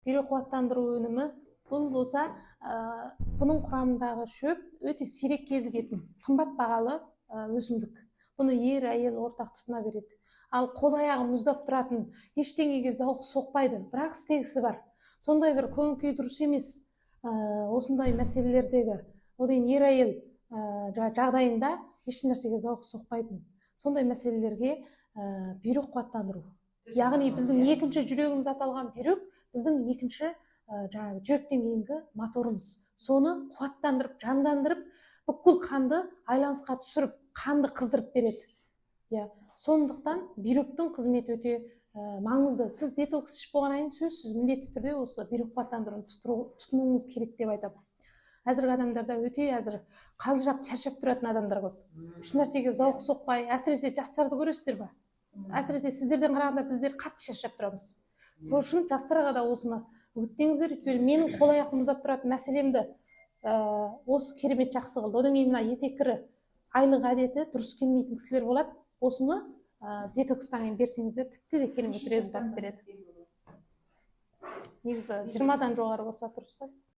бүйрек кубаттандыруу өнүмү бул болсо бунун курамындагы шөп өтө сирек кезигетін кымбат багалы өсүмдүк. Буну эр айыл ортак тутуна берет. Ал кол аягы муздап туратын, эчтеңеге заук сокпайды, бирок истегиси бар. Сондай бир көңүл дурус эмес осундай маселелердеги оден эр айыл жагдайында эч нерсеге заук сокпайтын сондай маселелерге бүйрөк кубаттандыруу. Ягни биздин экинчи жүрөгүбүз аталган бүйрөк биздин экинчи жанагы жүрөктөн кийинки моторубуз. Сону кубаттандырып, жандандырып, бүкүл канды айланыска түшүрүп, канды кыздырып берет. Сондуктан бүйрөктүн кызмети өтө маңызды. Сиз детокс ичип болгондон кийин сөзсүз милдеттүү түрдө осы бүйрөк кубаттандырууну тутунууңуз керек деп айтам. Азыркы адамдарда өтө азыр калжырап, чарчап туратын адамдар көп. Эч нерсеге заук сокпай, асиресе жастарды көрөсүздөр. Асиресе сиздерден караганда биздер катты чарчап турабыз. Сол үчүн жастарга да осуну үгүттеңиздер. Өйткөнү менин кол аяк муздап туратын маселемди осы керемет жакшы кылды. Одан кийин мына этеккири айлык адети дурус келмейтин кисилер болот. Осуну детокстан кийин берсеңиздер типти де керемет результат берет. Негизи 20дан жогору болсо турус го.